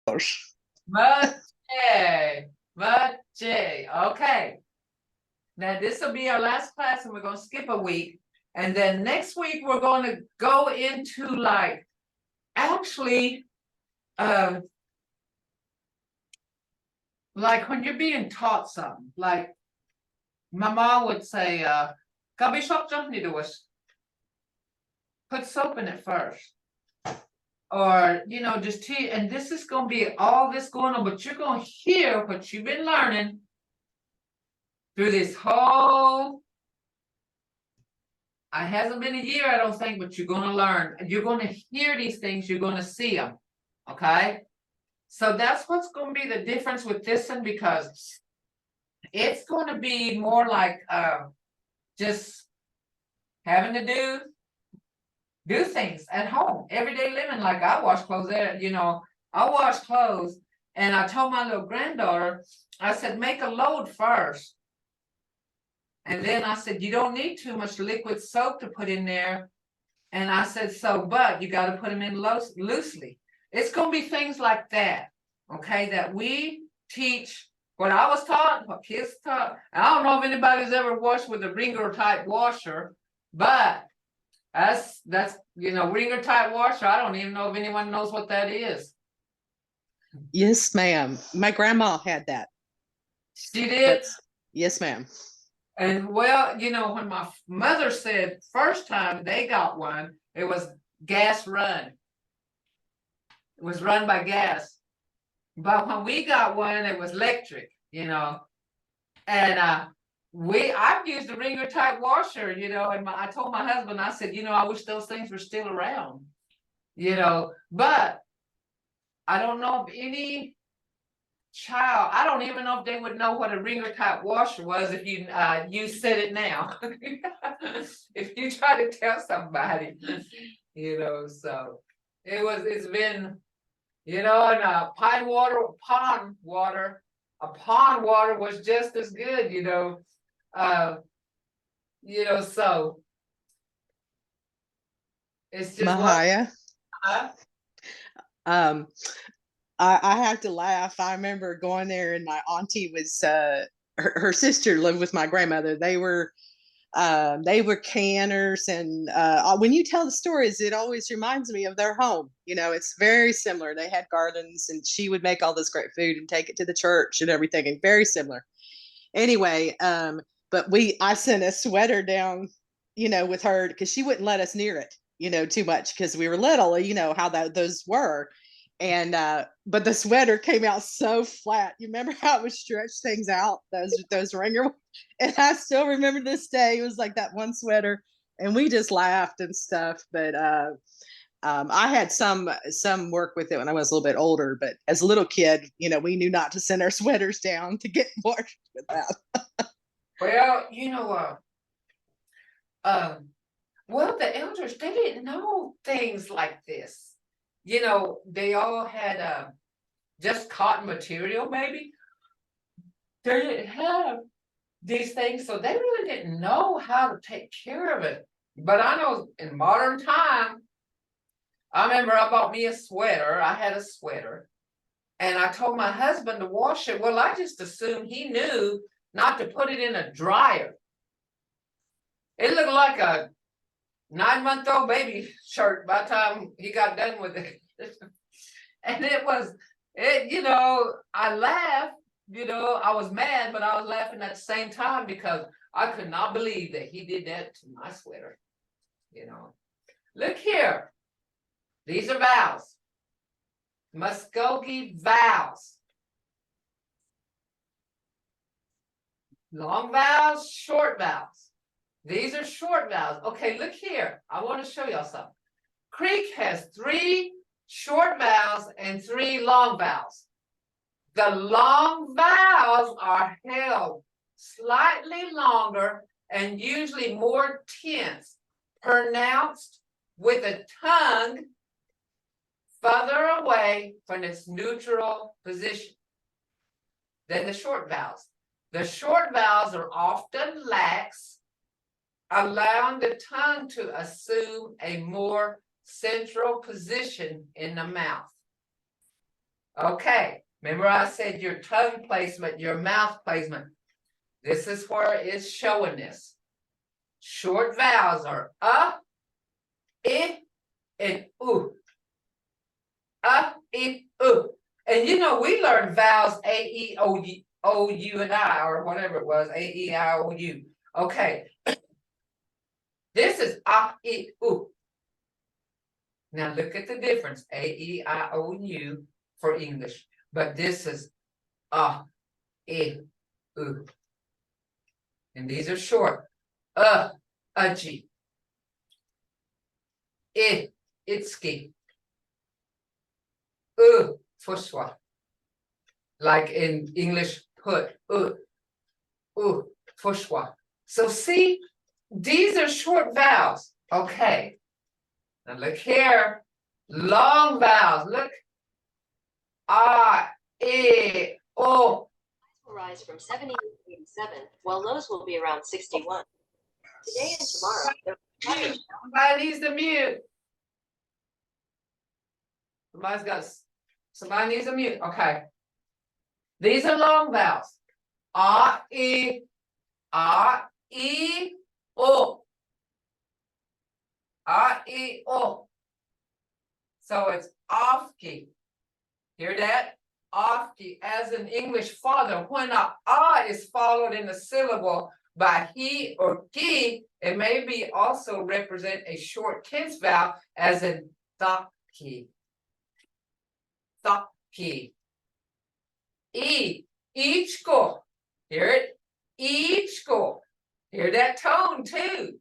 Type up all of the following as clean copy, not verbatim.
Mvhayv. Okay. Now this will be our last class, and we're going to skip a week. And then next week we're going to go into actually, like when you're being taught something, like my mom would say, put soap in it first. Or, just tea. And this is going to be all this going on, but you're going to hear what you've been learning through this whole, it hasn't been a year, I don't think, but you're going to learn. You're going to hear these things. You're going to see them. Okay. So that's what's going to be the difference with this one, because it's going to be more like just having to do things at home, everyday living. Like I wash clothes there, I wash clothes, and I told my little granddaughter, I said, make a load first. And then I said, you don't need too much liquid soap to put in there. And I said, but you got to put them in loosely. It's going to be things like that, okay, that we teach. What I was taught, what kids taught. I don't know if anybody's ever washed with a wringer type washer, but that's wringer type washer. I don't even know if anyone knows what that is. Yes, ma'am. My grandma had that. She did? Yes, ma'am. And well, when my mother said first time they got one, it was gas run. It was run by gas. But when we got one, it was electric, and I've used a wringer type washer, and I told my husband, I said, I wish those things were still around, but I don't know if any child, I don't even know if they would know what a wringer type washer was if you said it now. If you try to tell somebody, so it's been, and a pond water was just as good, so it's just Mvhayv. I have to laugh. I remember going there, and my auntie was her sister lived with my grandmother. They were canners, and when you tell the stories, it always reminds me of their home. It's very similar. They had gardens, and she would make all this great food and take it to the church and everything, and very similar. Anyway, but I sent a sweater down, with her, because she wouldn't let us near it, too much, because we were little, how those were. And but the sweater came out so flat. You remember how it would stretch things out, those ringer? And I still remember this day. It was like that one sweater, and we just laughed and stuff. But I had some work with it when I was a little bit older. But as a little kid, we knew not to send our sweaters down to get washed with that. Well, well, the elders, they didn't know things like this. They all had just cotton material, maybe. They didn't have these things, so they really didn't know how to take care of it. But I know in modern time, I remember I bought me a sweater. I had a sweater, and I told my husband to wash it. Well, I just assumed he knew not to put it in a dryer. It looked like a 9-month-old baby shirt by the time he got done with it. And I laughed, I was mad, but I was laughing at the same time, because I could not believe that he did that to my sweater. Look here. These are vowels. Muskogee vowels. Long vowels, short vowels. These are short vowels. Okay, look here. I want to show y'all something. Creek has 3 short vowels and 3 long vowels. The long vowels are held slightly longer and usually more tense, pronounced with the tongue further away from its neutral position than the short vowels. The short vowels are often lax, allowing the tongue to assume a more central position in the mouth. Okay, remember I said your tongue placement, your mouth placement. This is where it's showing this. Short vowels are I, and U. I, U. And you know, we learned vowels A, E, O, U, and I, or whatever it was, A, E, I, O, U. Okay. This is A, I, U. Now look at the difference. A, E, I, O, U for English. But this is A, I, U. And these are short. Aji. Itski. Fushwa. Like in English, put. Fushwa. So see, these are short vowels. Okay. Now look here. Long vowels. Look. I, O. Will rise from 70 to 87, while lows will be around 61. Today and tomorrow. Somebody needs to mute. Somebody needs to mute. Okay. These are long vowels. A, I, O. A, I, O. So it's ofki. Hear that? Ofki, as in English father. When a is followed in a syllable by he or ki, it may be also represent a short tense vowel, as in thaki. Thaki. Ichko. Hear it? Ichko. Hear that tone too.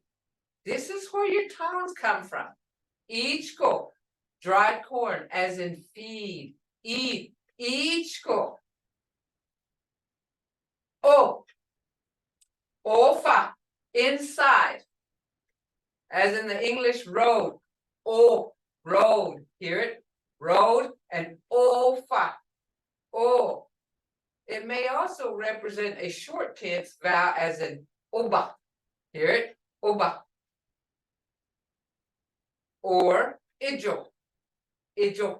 This is where your tones come from. Ichko. Dried corn, as in feed. Eat. Ichko. O. Ofa. Inside. As in the English road. O. Road. Hear it? Road and ofa. O. It may also represent a short tense vowel, as in oba. Hear it? Oba. Or ijo. Ijo.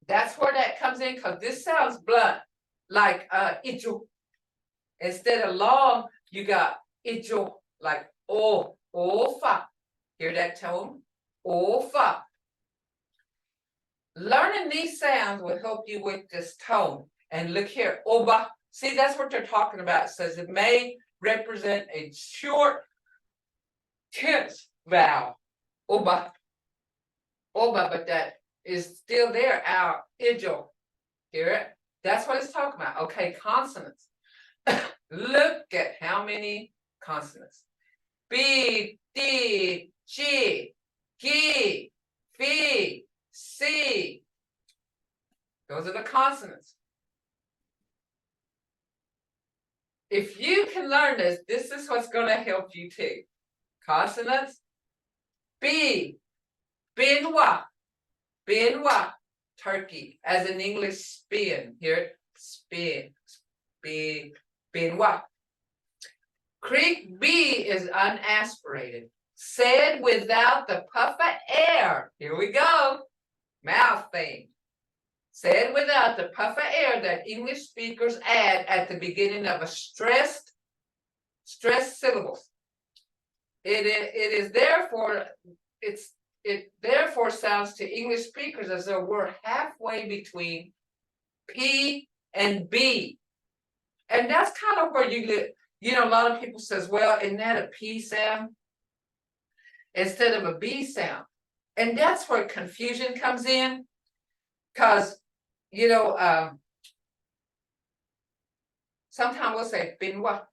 That's where that comes in, because this sounds blunt, like ijo. Instead of long, you got ijo, like ofa. Hear that tone? Ofa. Learning these sounds will help you with this tone. And look here, oba. See, that's what they're talking about. It says it may represent a short tense vowel. Oba. Oba, but that is still there. Our ijo. Hear it? That's what it's talking about. Okay, consonants. Look at how many consonants. B, D, G, G, V, C. Those are the consonants. If you can learn this, this is what's going to help you too. Consonants. B, Binwa, Binwa, turkey, as in English spin. Here, spin, B, Binwa. Creek B is unaspirated, said without the puff of air. Here we go. Mouth thing. Said without the puff of air that English speakers add at the beginning of a stressed syllables. It therefore sounds to English speakers as though we're halfway between P and B. And that's kind of where you get, you know, a lot of people says, well, isn't that a P sound instead of a B sound? And that's where confusion comes in, because, you know, sometimes we'll say binwa,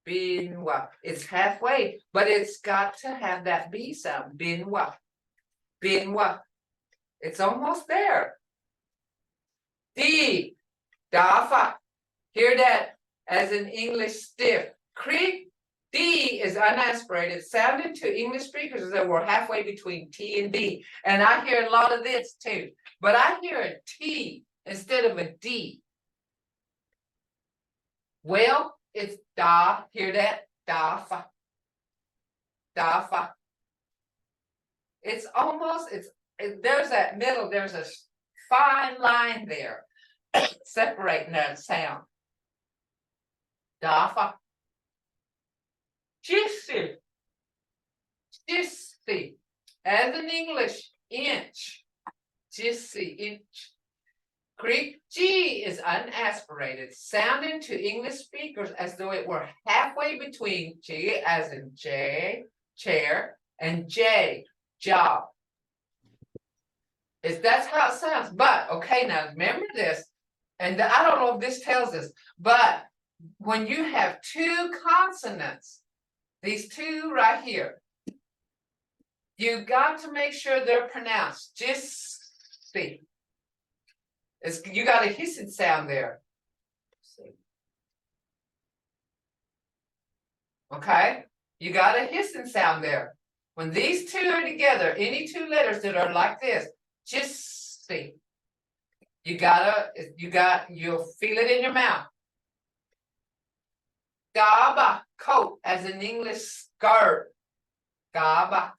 binwa. It's halfway, but it's got to have that B sound, binwa, binwa. It's almost there. D, dafa. Hear that? As in English stiff. Creek D is unaspirated, sounding to English speakers as though we're halfway between T and D. And I hear a lot of this too, but I hear a T instead of a D. Well, it's da. Hear that? Dafa. Dafa. It's there's that middle, there's a fine line there separating that sound. Dafa. Jissy. Jissy. As in English, inch. Jissy, inch. Greek G is unaspirated, sounding to English speakers as though it were halfway between G as in J, chair, and J, job. That's how it sounds. But okay, now remember this, and I don't know if this tells us, but when you have two consonants, these two right here, you got to make sure they're pronounced. Just see. You got a hissing sound there. Okay, you got a hissing sound there. When these two are together, any two letters that are like this, just see. You'll feel it in your mouth. Gaba, coat, as in English, skirt. Gaba.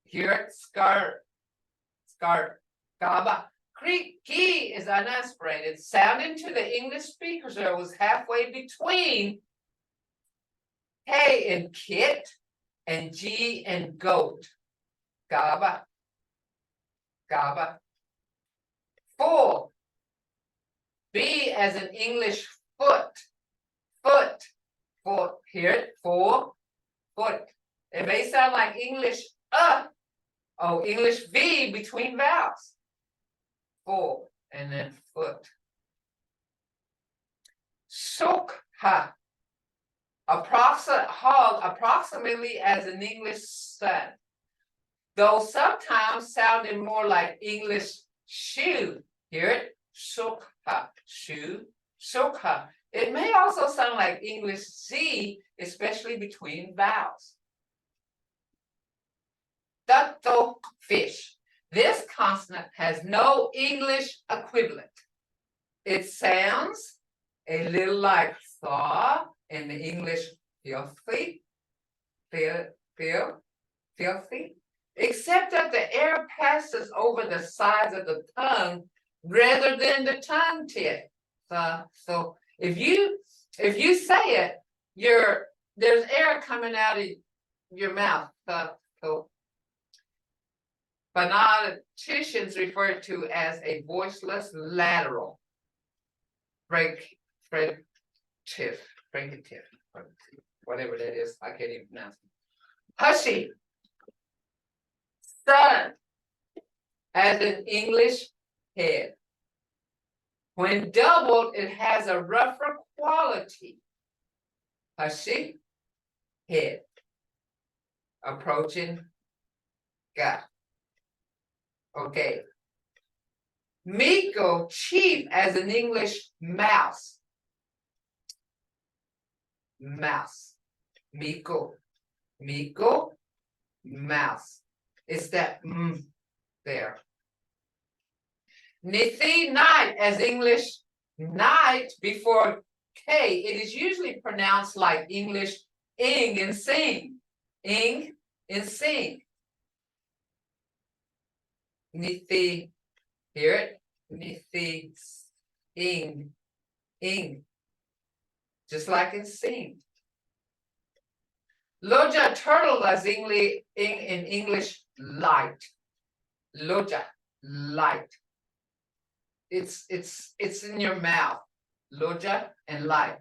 Hear it, skirt. Skirt. Gaba. Greek G is unaspirated, sounding to the English speakers that it was halfway between K and kit and G and goat. Gaba. Gaba. Full. B as in English foot. Foot. Foot. Hear it? Full. Foot. It may sound like English English V between vowels. Full and then foot. Sukha. Approximately as an English son. Though sometimes sounding more like English shoe. Hear it? Sukha. Shoe. Sukha. It may also sound like English Z, especially between vowels. Dato, fish. This consonant has no English equivalent. It sounds a little like thaw in the English filthy, filthy, except that the air passes over the sides of the tongue rather than the tongue tip. So if you say it, there's air coming out of your mouth. So phoneticians refer to as a voiceless lateral fricative, whatever that is, I can't even pronounce it. Hushy, sun, as in English, head. When doubled, it has a rougher quality. Hushy, head. Approaching, got. Okay. Miko, chief, as in English, mouse. Mouse. Miko. Miko, mouse. It's that there. Nithi, night, as English, night before K. It is usually pronounced like English, ing and sing. Ing and sing. Nithi, hear it? Nithi, ing, just like in sing. Loja, turtle, as in English, light. Loja, light. It's in your mouth. Loja and light.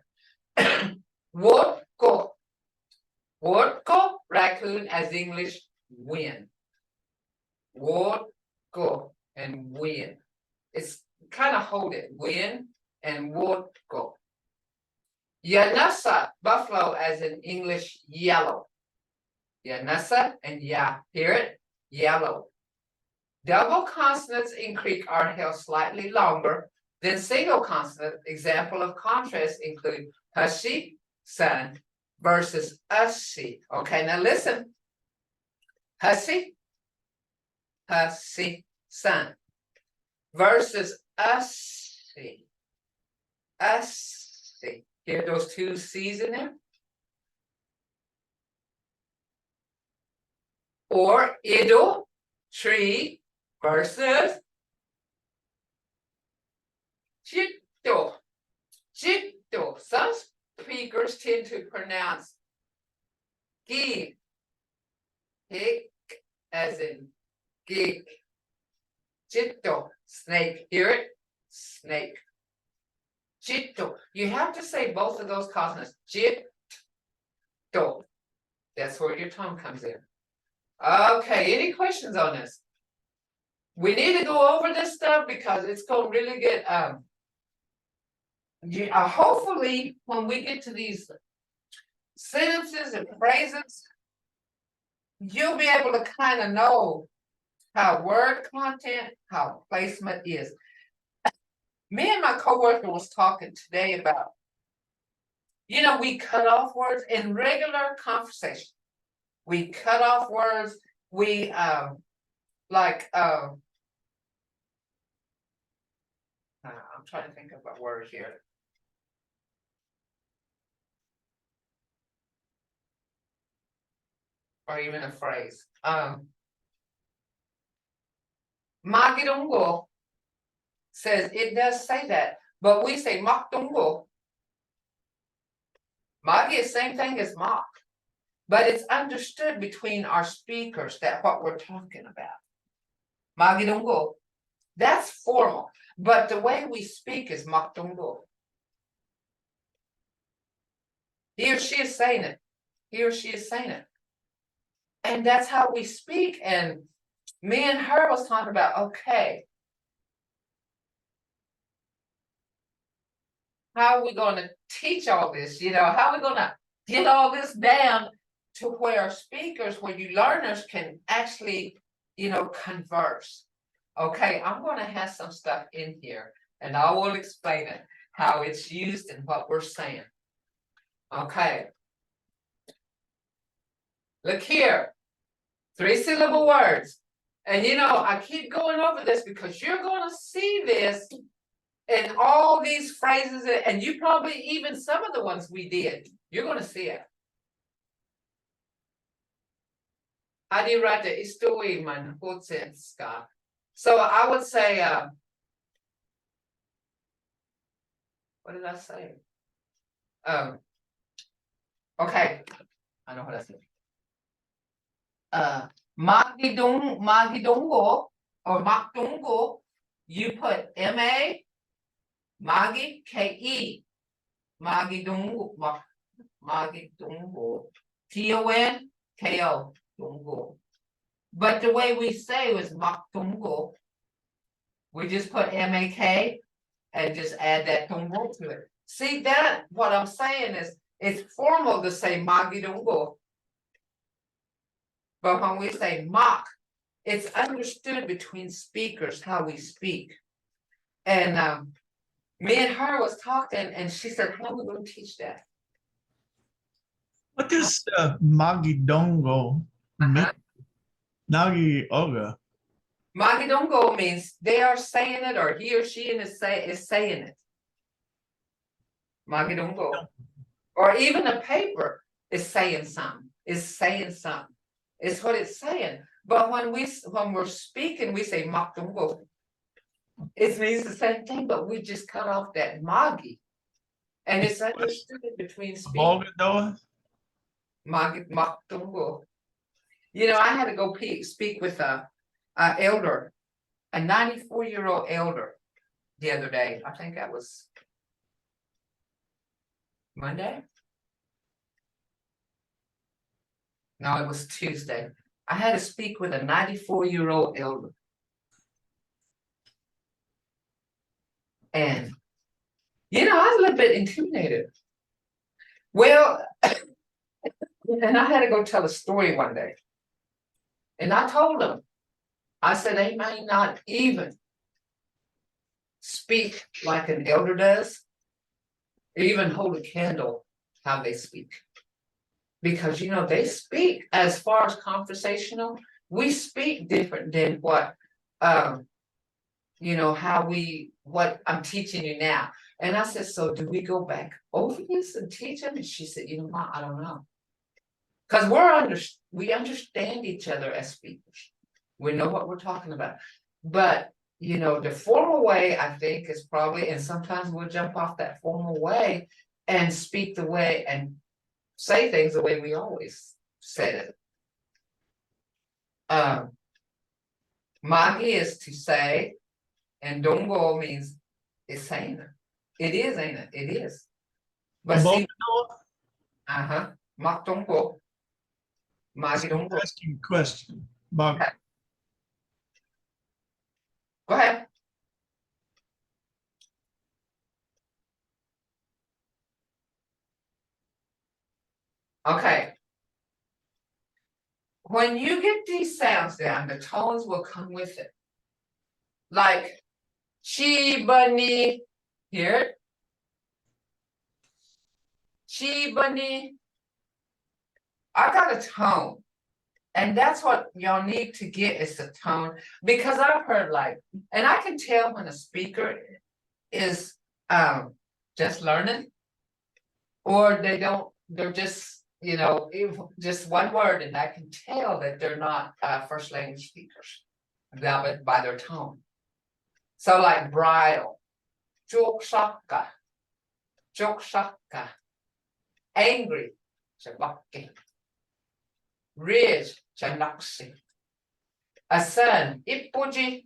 Wotko. Wotko, raccoon, as English, wind. Wotko and wind. It's kind of hold it. Wind and wotko. Yanasa, buffalo, as in English, yellow. Yanasa and ya, hear it? Yellow. Double consonants in Greek are held slightly longer than single consonant. Example of contrast include hushi, son, versus ushi. Okay, now listen. Hushi, son, versus ushi, ushi. Hear those two C's in there? Or ido, tree versus Jitto. Jitto. Some speakers tend to pronounce gig. Hick as in gig. Jitto. Snake. Hear it? Snake. Jitto. You have to say both of those consonants. Jitto. That's where your tongue comes in. Okay, any questions on this? We need to go over this stuff because it's going to really get hopefully when we get to these sentences and phrases, you'll be able to kind of know how word content, how placement is. Me and my coworker was talking today about, we cut off words in regular conversation. We cut off words. We I'm trying to think of a word here. Or even a phrase. Magidungo says it does say that, but we say makdungo. Magi is the same thing as mock, but it's understood between our speakers that what we're talking about. Magidungo, that's formal, but the way we speak is makdungo. He or she is saying it. He or she is saying it. And that's how we speak. And me and her was talking about, okay, how are we going to teach all this? How are we going to get all this down to where speakers, where you learners can actually, converse. Okay, I'm going to have some stuff in here and I will explain it, how it's used and what we're saying. Okay. Look here. 3-syllable words. And I keep going over this because you're going to see this in all these phrases, and you probably even some of the ones we did, you're going to see it. How do you write the istuwi man hutsenska? So I would say, what did I say? Okay, I know what I said. Magidungo or makdungo, you put M-A, Magi, K-E, Magidungo, Magidungo, T-O-N, K-O, Dungo. But the way we say was makdungo, we just put M-A-K and just add that dungo to it. See that? What I'm saying is, it's formal to say Magidungo. But when we say mock, it's understood between speakers how we speak. And me and her was talking, and she said, "How are we going to teach that?" What does Magidongo mean? Nagi Oga. Magidungo means they are saying it, or he or she is saying it. Magidungo. Or even a paper is saying something, It's what it's saying. But when we're speaking, we say makdungo. It means the same thing, but we just cut off that magi. And it's understood between speakers. Makdungo. I had to go speak with a elder, a 94-year-old elder the other day. I think that was Monday. No, it was Tuesday. I had to speak with a 94-year-old elder. And, I was a little bit intimidated. Well, and I had to go tell a story one day. And I told him, I said, they may not even speak like an elder does, or even hold a candle how they speak. Because, they speak as far as conversational, we speak different than what, what I'm teaching you now. And I said, so do we go back over this and teach them? And she said, Ma, I don't know. Because we understand each other as speakers. We know what we're talking about. But, you know, the formal way, I think, is probably, and sometimes we'll jump off that formal way and speak the way and say things the way we always said it. Magi is to say, and dongo means it's saying it. It is, ain't it? It is. But see, mak dongo. Magi dongo. Asking a question. Bug. Okay. Go ahead. Okay. When you get these sounds down, the tones will come with it. Like chi bunny, hear it? Chi bunny. I got a tone. And that's what y'all need to get is the tone. Because I've heard like, and I can tell when a speaker is just learning, or they don't, they're just, you know, just one word, and I can tell that they're not first language speakers by their tone. So like bridle, jokshaka, angry, shabaki, ridge, chanaksi, a son, ipuji,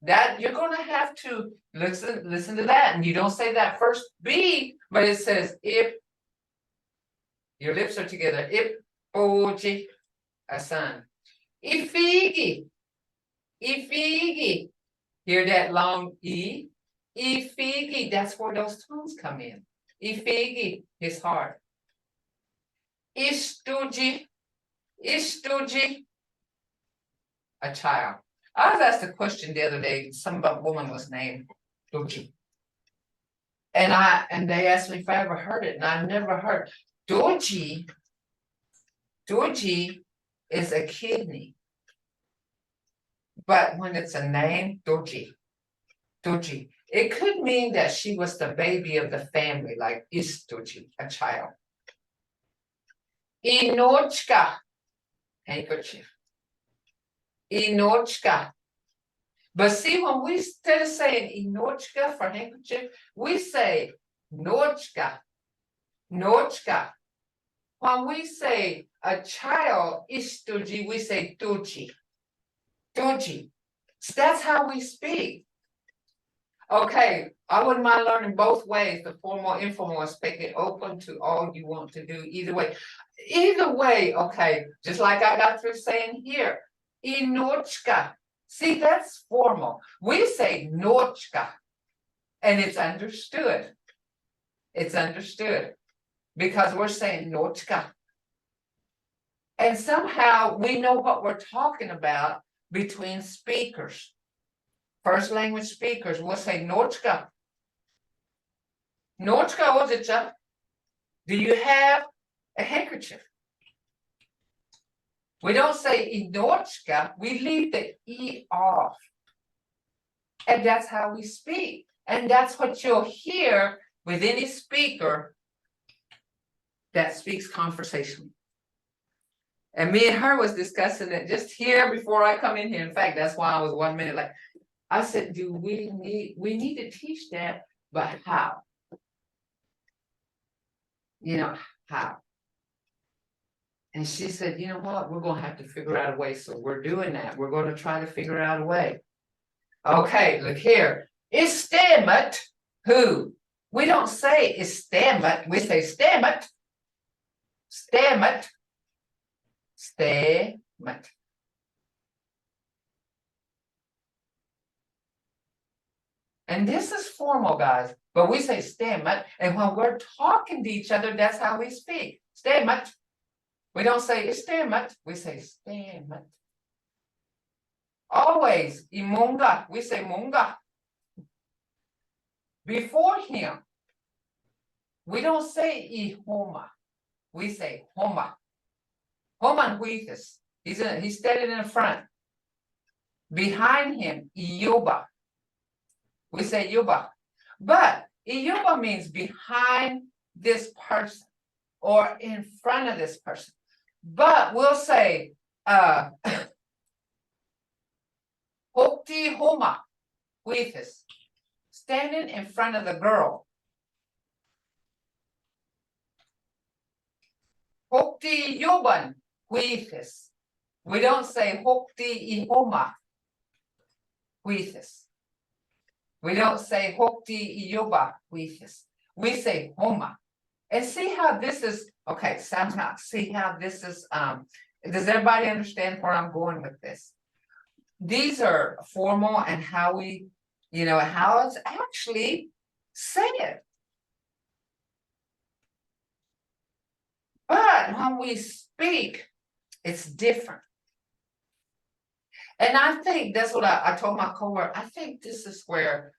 that you're gonna have to listen to that, and you don't say that first B, but it says if your lips are together, ipuji, a son, ifigi, hear that long E, ifigi, that's where those tones come in. Ifigi, his heart. Istuji, a child. I was asked a question the other day, some woman was named Doji. And they asked me if I ever heard it, and I've never heard. Doji is a kidney. But when it's a name, Doji, it could mean that she was the baby of the family, like Istuji, a child. Inochka, handkerchief. Inochka. But see, when we, instead of saying inochka for handkerchief, we say nochka. When we say a child istuji, we say tuji. So that's how we speak. Okay, I wouldn't mind learning both ways, the formal, informal, speak it open to all you want to do either way. Either way, okay, just like I got through saying here, inochka. See, that's formal. We say nochka, and it's understood. It's understood because we're saying nochka. And somehow we know what we're talking about between speakers. First language speakers will say nochka. Nochka ozicha. Do you have a handkerchief? We don't say inochka, we leave the E off. And that's how we speak. And that's what you'll hear with any speaker that speaks conversationally. And me and her was discussing it just here before I come in here. In fact, that's why I was 1 minute like, I said, do we need to teach that, but how? You know, how? And she said, you know what, we're gonna have to figure out a way. So we're doing that. We're gonna try to figure out a way. Okay, look here. Istamet, who? We don't say istamet, we say stamet. Stamet. Stamet. And this is formal, guys, but we say stamet, and when we're talking to each other, that's how we speak. Stamet. We don't say stamet, we say stamet. Always, imunga, we say munga. Before him, we don't say ihoma, we say homa. Homa Mvhayv, he's standing in the front. Behind him, Ioba. We say Yuba. But Ioba means behind this person or in front of this person. But we'll say Hokti homa, huifis, standing in front of the girl. Hokti yoban, huifis. We don't say hokti ihoma, huifis. We don't say hokti iyoba, huifis. We say homa. And see how this is, okay, somehow, see how this is, does everybody understand where I'm going with this? These are formal and how we, how it's actually said. But when we speak, it's different. And I think that's what I told my coworker. I think this is where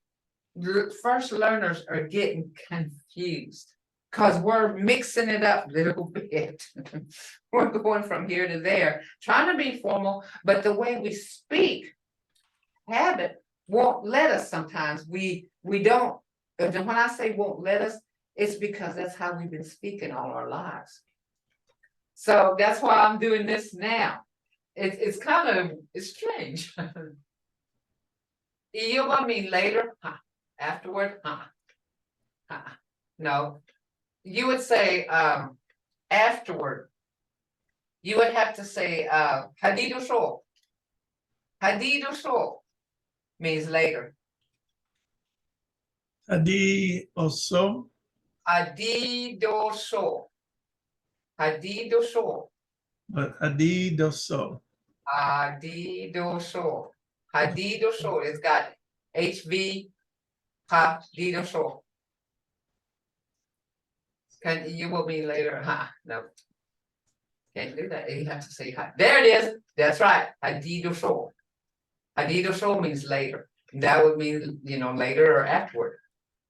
first learners are getting confused because we're mixing it up a little bit. We're going from here to there, trying to be formal, but the way we speak, habit won't let us sometimes. We don't, and when I say won't let us, it's because that's how we've been speaking all our lives. So that's why I'm doing this now. It's kind of, it's strange. You'll mean later, afterward, no. You would say afterward. You would have to say hadido sho. Hadido sho means later. Adi also. Hadido sho. Hadido sho. But adi doso. Hadido sho. Hadido sho. It's got HV. Hadido sho. You will mean later, no. Can't do that. You have to say hi. There it is. That's right. Hadido sho. Hadido sho means later. That would mean, later or afterward.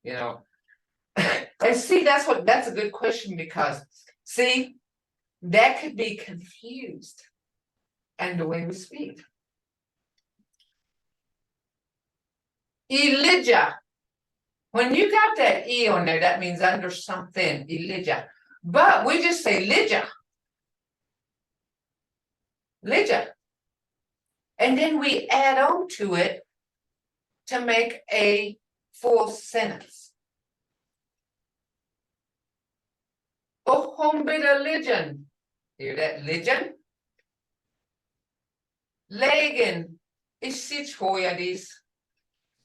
And see, that's a good question because see, that could be confused and the way we speak. Elijah. When you got that E on there, that means under something, Elijah. But we just say Elijah. Elijah. And then we add on to it to make a full sentence. Ohombida Lijan. Hear that? Lijan? Lagan Isichoyadis.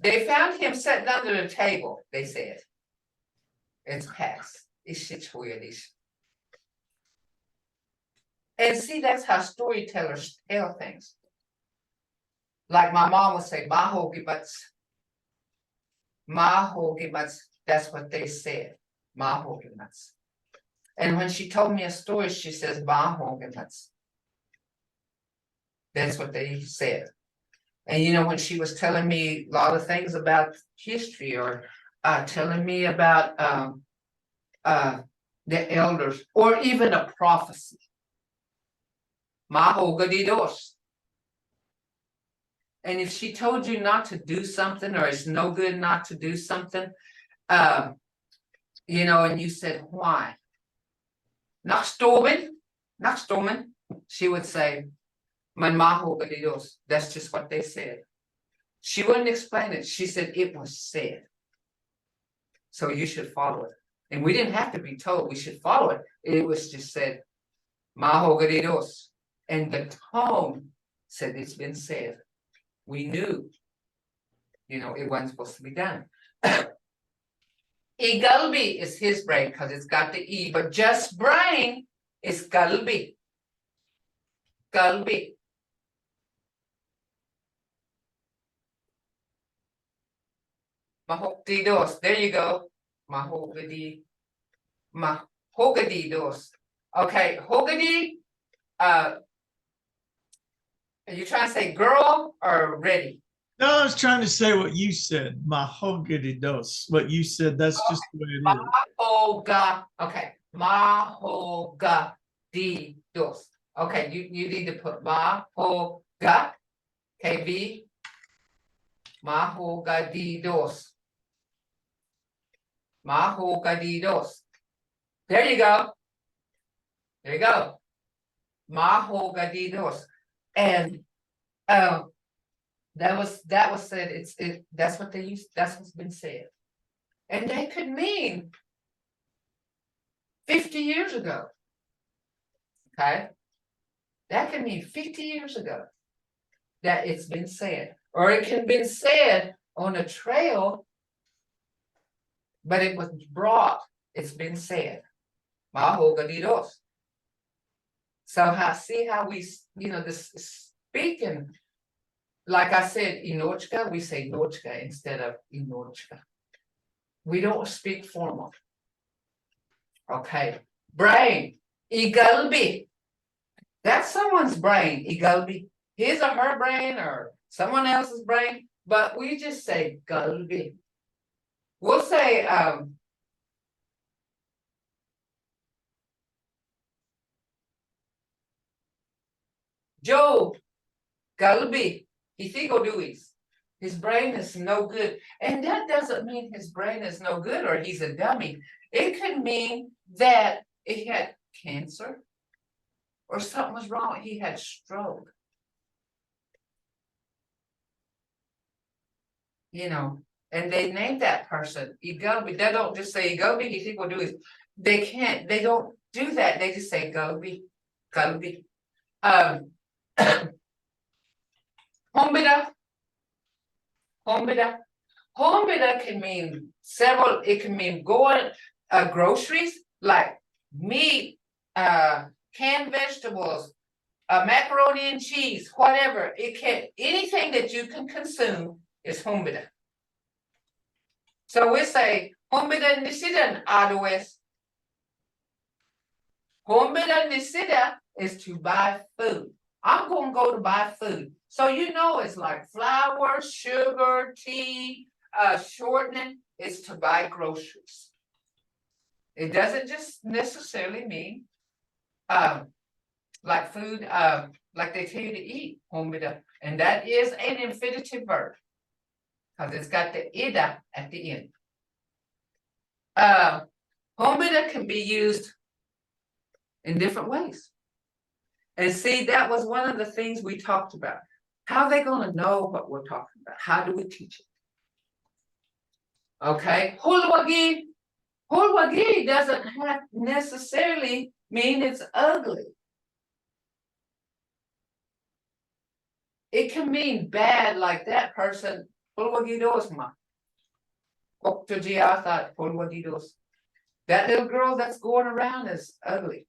They found him sitting under the table, they said. It's past. Isichoyadis. And see, that's how storytellers tell things. Like my mom would say, Maho Gibats. Maho Gibats. That's what they said. Maho Gibats. And when she told me a story, she says, Maho Gibats. That's what they said. And when she was telling me a lot of things about history or telling me about the elders or even a prophecy. Maho Gadidos. And if she told you not to do something or it's no good not to do something, and you said, why? Not storming, she would say, Man maho gadidos. That's just what they said. She wouldn't explain it. She said it was said. So you should follow it. And we didn't have to be told we should follow it. It was just said, Maho gadidos. And the tone said it's been said. We knew, it wasn't supposed to be done. Igalbi is his brain because it's got the E, but just brain is galbi. Galbi. Mahogadidos. There you go. Mahogadi. Mahogadidos. Okay, hogadi. Are you trying to say girl or ready? No, I was trying to say what you said. Mahogany dos. What you said, that's just the way it is. Mahoga. Okay. Mahogadidos. Okay, you need to put mahoga. KB. Mahogadidos. Mahogadidos. There you go. There you go. Mahogadidos. And that was said, that's what they used, that's what's been said. And they could mean 50 years ago. Okay? That can mean 50 years ago that it's been said. Or it can been said on a trail, but it was brought, it's been said. Mahogadidos. So see how we, this speaking, like I said, Inochka, we say Nochka instead of Inochka. We don't speak formal. Okay. Brain, Igalbi. That's someone's brain, Igalbi. His or her brain or someone else's brain, but we just say Galbi. We'll say Joe Galbi. His brain is no good. And that doesn't mean his brain is no good or he's a dummy. It could mean that he had cancer or something was wrong. He had stroke. And they named that person Igobi. They don't just say Igobi, they don't do that. They just say Gobi. Hombida can mean several, it can mean going groceries like meat, canned vegetables, macaroni and cheese, whatever. Anything that you can consume is hombida. So we say hombida nisida adoes. Hombida nisida is to buy food. I'm going to go to buy food. So it's like flour, sugar, tea, shortening. It's to buy groceries. It doesn't just necessarily mean like food, like they tell you to eat, hombida. And that is an infinitive verb. Because it's got the ida at the end. Hombida can be used in different ways. And see, that was one of the things we talked about. How are they going to know what we're talking about? How do we teach it? Okay, hulwagi. Hulwagi doesn't have necessarily mean it's ugly. It can mean bad, like that person. Hulwagidos. That little girl that's going around is ugly.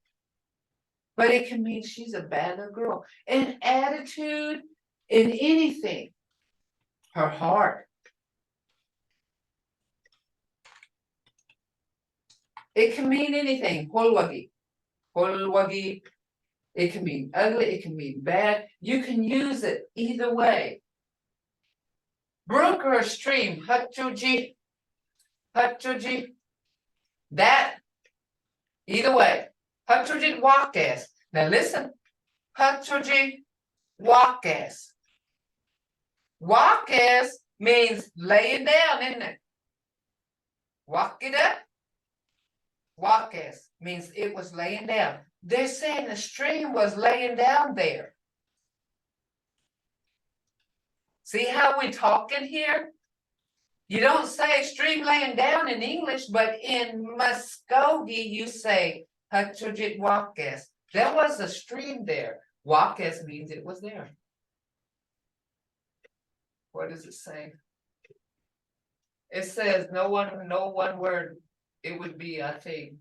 But it can mean she's a bad little girl. In attitude, in anything. Her heart. It can mean anything. Holwagi. Holwagi. It can mean ugly. It can mean bad. You can use it either way. Brook or stream. Hatchuji. Hatchuji. That. Either way. Hatchuji wakas. Now listen. Hatchuji wakas. Wakas means laying down, isn't it? Wakida. Wakas means it was laying down. They're saying the stream was laying down there. See how we're talking here? You don't say stream laying down in English, but in Muskogee you say Hatchujit Wakas. There was a stream there. Wakas means it was there. What does it say? It says no one word. It would be, I think,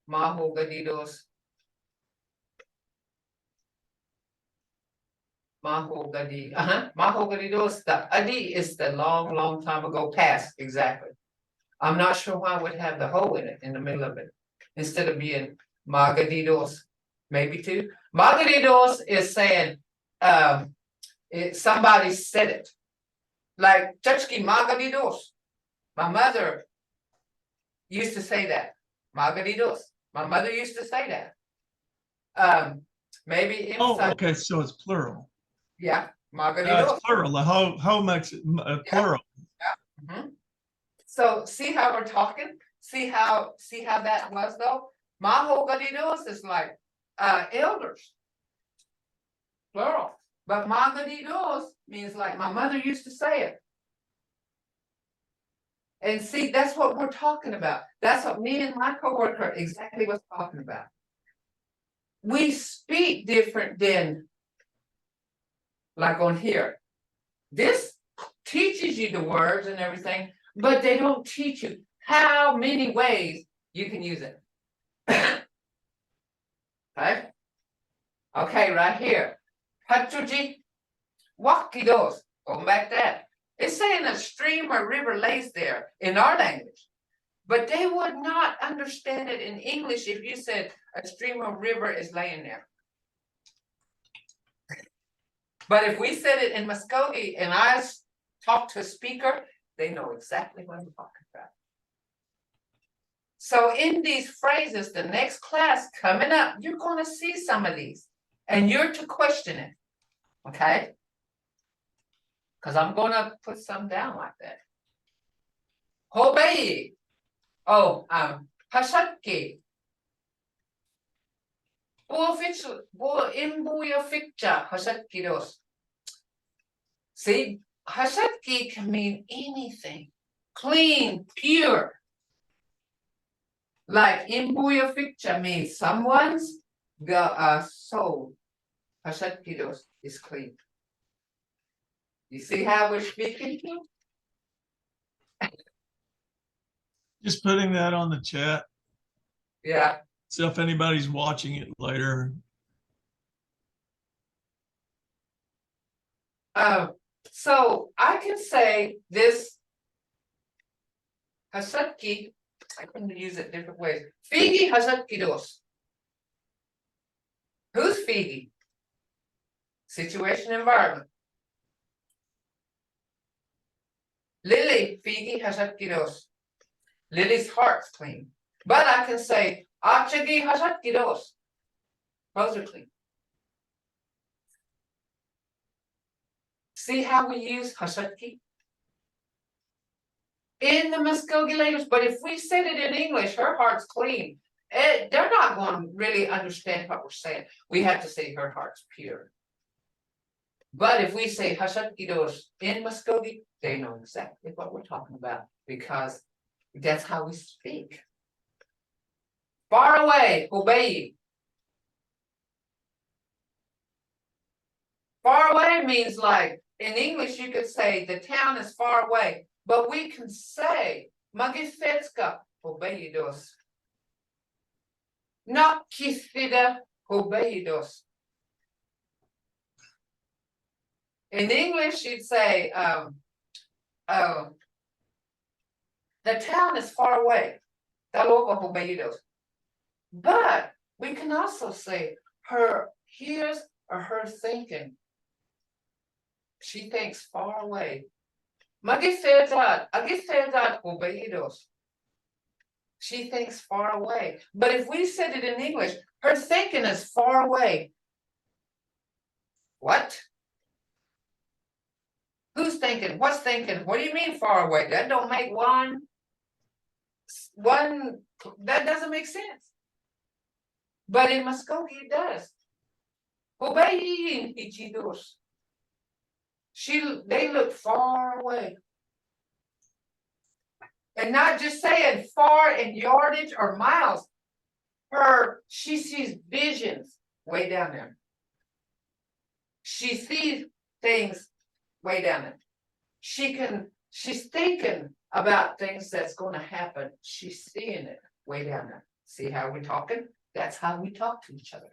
Mahogadidos. Mahogadi. Mahogadidos. The adi is the long time ago past. Exactly. I'm not sure why I would have the ho in it in the middle of it. Instead of being Magadidos. Maybe two. Magadidos is saying somebody said it. Like Chachki Magadidos. My mother used to say that. Magadidos. My mother used to say that. Maybe Oh, okay, so it's plural. Yeah, Magadidos. It's plural. The ho makes it plural. Yeah. Mm-hmm. So see how we're talking? See how that was though? Mahogadidos is like elders. Plural. But magadidos means like my mother used to say it. And see, that's what we're talking about. That's what me and my coworker exactly was talking about. We speak different than like on here. This teaches you the words and everything, but they don't teach you how many ways you can use it. Right? Okay, right here. Patruji, wakidos. Going back to that. It's saying a stream or river lays there in our language. But they would not understand it in English if you said a stream or river is laying there. But if we said it in Muskogee and I talk to a speaker, they know exactly what I'm talking about. So in these phrases, the next class coming up, you're going to see some of these and you're to question it. Okay? Because I'm going to put some down like that. Hobei. Oh, Hashatki. Imbuya ficta Hashatkidos. See, Hashatki can mean anything. Clean, pure. Like imbuya ficta means someone's soul. Hashatkidos is clean. You see how we're speaking? Just putting that on the chat. Yeah. So if anybody's watching it later. So I can say this Hasatki, I can use it different ways. Figi Hasatkidos. Who's Figi? Situation, environment. Lily, Figi Hasatkidos. Lily's heart's clean. But I can say Achagi Hasatkidos. Both are clean. See how we use Hasatki? In the Muskogee language, but if we said it in English, her heart's clean. They're not going to really understand what we're saying. We have to say her heart's pure. But if we say Hashatkidos in Muskogee, they know exactly what we're talking about because that's how we speak. Far away, obey. Far away means like in English, you could say the town is far away, but we can say Magifetska obeidos. Not Kithida obeidos. In English, you'd say the town is far away. Talova obeidos. But we can also say her hears or her thinking. She thinks far away. Magifedad obeidos. She thinks far away. But if we said it in English, her thinking is far away. What? Who's thinking? What's thinking? What do you mean far away? That don't make one, that doesn't make sense. But in Muskogee it does. Obey Ichidos. They look far away. And not just saying far in yardage or miles. She sees visions way down there. She sees things way down there. She's thinking about things that's going to happen. She's seeing it way down there. See how we're talking? That's how we talk to each other.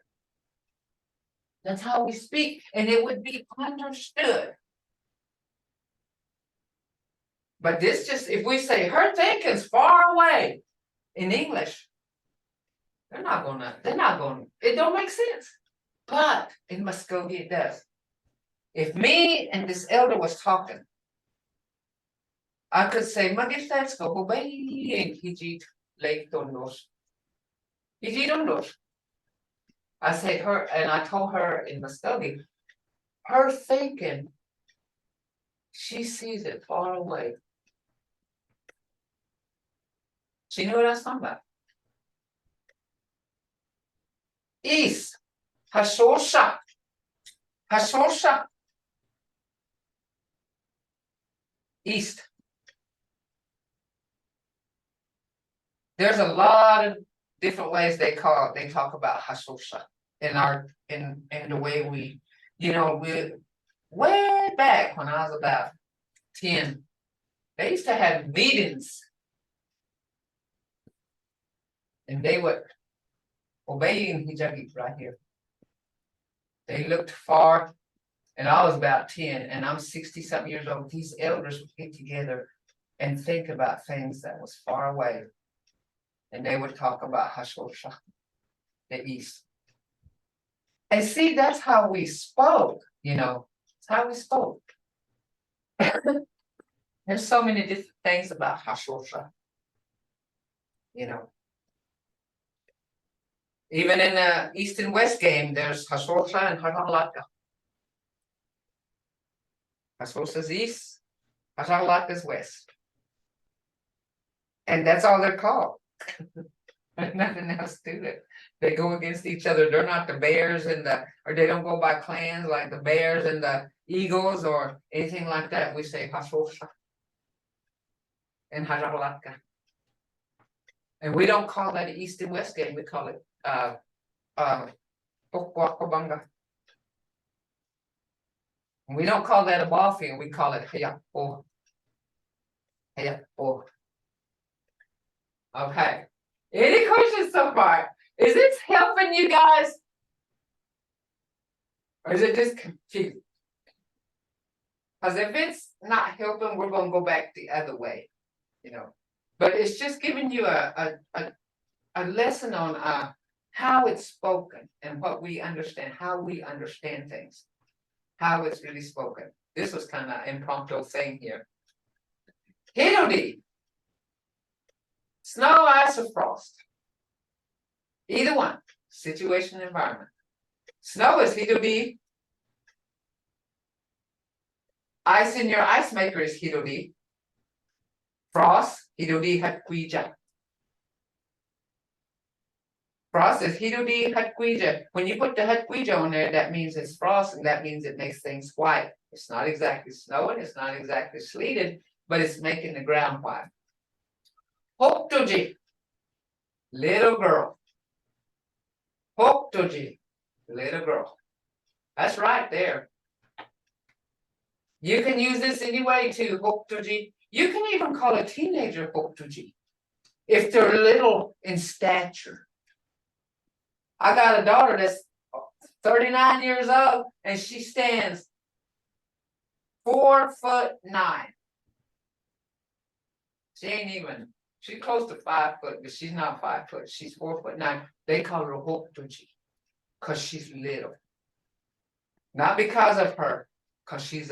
That's how we speak, and it would be understood. But this just, if we say her thinking's far away in English, they're not gonna, it don't make sense. But in Muskogee it does. If me and this elder was talking, I could say, Magistersko, obey Hijit Lake Dondos. Hijit Dondos. I said her, and I told her in Muskogee, her thinking, she sees it far away. She knew what I was talking about. East, Hashosha. Hashosha. East. There's a lot of different ways they talk about Hashosha in the way we, we way back when I was about 10, they used to have meetings. And they would obey Hijagi right here. They looked far, and I was about 10, and I'm 60-something years old. These elders would get together and think about things that was far away. And they would talk about Hashosha, the East. And see, that's how we spoke, It's how we spoke. There's so many different things about Hashosha. Even in the East and West game, there's Hashosha and Haralaka. Hashosha's East, Haralaka's West. And that's all they're called. There's nothing else to it. They go against each other. They're not the bears or they don't go by clans like the bears and the eagles or anything like that. We say Hashosha and Haralaka. And we don't call that an East and West game. We call it Okwakabanga. We don't call that a ball field. We call it Hayapo. Hayapo. Okay. Any questions so far? Is this helping you guys? Or is it just confusing? Because if it's not helping, we're going to go back the other way, But it's just giving you a lesson on how it's spoken and what we understand, how we understand things, how it's really spoken. This was kind of an impromptu thing here. Hidodi. Snow, ice, or frost. Either one. Situation, environment. Snow is Hidodi. Ice in your ice maker is Hidodi. Frost, Hidodi Hatquija. Frost is Hidodi Hatquija. When you put the Hatquija on there, that means it's frost, and that means it makes things white. It's not exactly snowing, it's not exactly sleeted, but it's making the ground white. Hoktoji, little girl. Hoktoji, little girl. That's right there. You can use this anyway too, Hoktoji. You can even call a teenager Hoktoji if they're little in stature. I got a daughter that's 39 years old and she stands 4'9". She's close to 5 foot, but she's not 5 foot. She's 4'9". They call her Hoktoji because she's little. Not because of her, because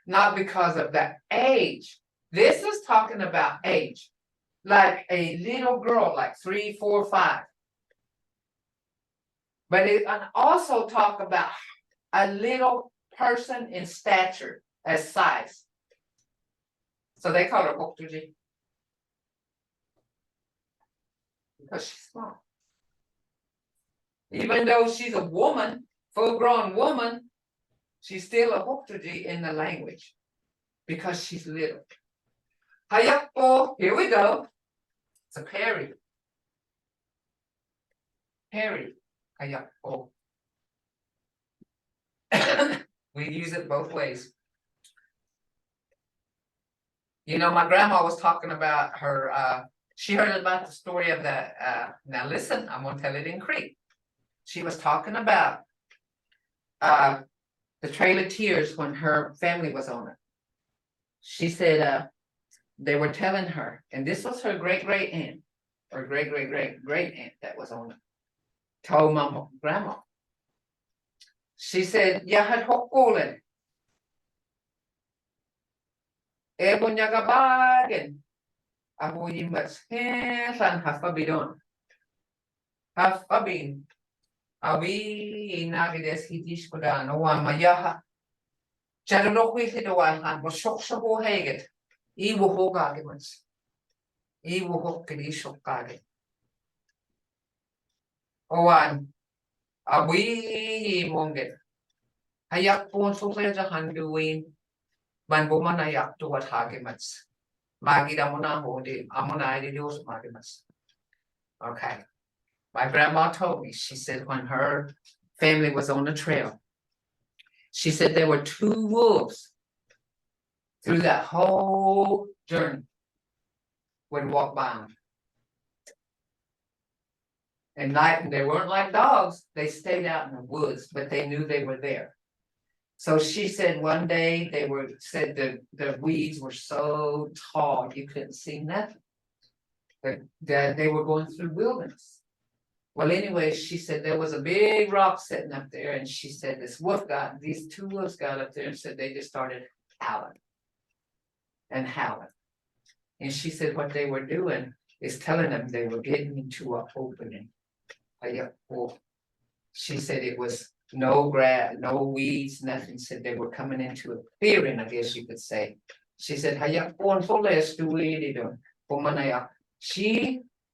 not because of that age. This is talking about age, like a little girl, like 3, 4, 5. But it also talk about a little person in stature as size. So they call her Hoktoji. Because she's small. Even though she's a woman, full-grown woman, she's still a Hoktoji in the language. Because she's little. Hayapo, here we go. It's a Perry. Perry. Hayapo. We use it both ways. My grandma was talking about her, she heard about the story of the, now listen, I'm going to tell it in Cree. She was talking about the Trail of Tears when her family was on it. She said they were telling her, and this was her great-great aunt, or great-great-great-great aunt that was on it, told Mama, Grandma. She said, Yahat Hokolen. Ebonyagabagen. Aboyimas Hesan Hafabidon. Hafabin. Awi Nagides Hitishkodan, Owamayaha. Chadanoquihidoan, was Shoksabo Haget. Iwo Hogagimans. Iwo Hokidishokage. Owan. Awi Monget. Hayak po so kaya handuin. Man bo man ayak to what hagimats. Magida mo na ho di amona Dios magimas. Okay. My grandma told me, she said when her family was on the trail, she said there were 2 wolves through that whole journey would walk by them. And night, they weren't like dogs, they stayed out in the woods, but they knew they were there. So she said one day said the weeds were so tall you couldn't see nothing. That they were going through wilderness. Well, anyway, she said there was a big rock sitting up there, and she said these 2 wolves got up there and said they just started howling and howling. And she said what they were doing is telling them they were getting into an opening. She said it was no grass, no weeds, nothing. Said they were coming into a clearing, I guess you could say. She said,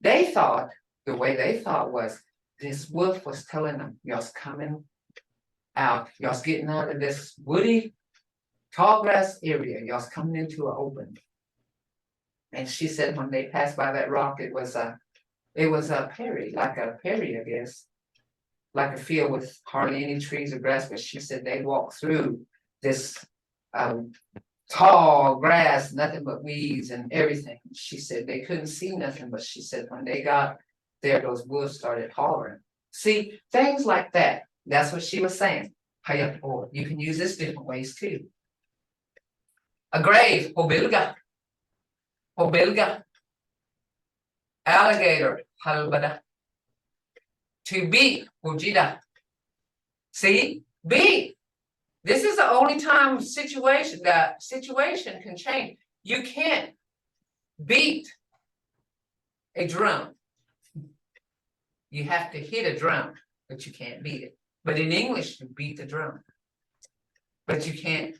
they thought, the way they thought was, this wolf was telling them, y'all's coming out, y'all's getting out of this woody, tall grass area, y'all's coming into an open. And she said when they passed by that rock, it was a prairie, like a prairie, I guess. Like a field with hardly any trees or grass, but she said they walked through this tall grass, nothing but weeds and everything. She said they couldn't see nothing, but she said when they got there, those wolves started hollering. See, things like that. That's what she was saying. Or you can use this different ways too. A grave, hobilga. Alligator, halbada. To beat, hujida. See, beat. This is the only time that situation can change. You can't beat a drum. You have to hit a drum, but you can't beat it. But in English, you beat the drum. But you can't,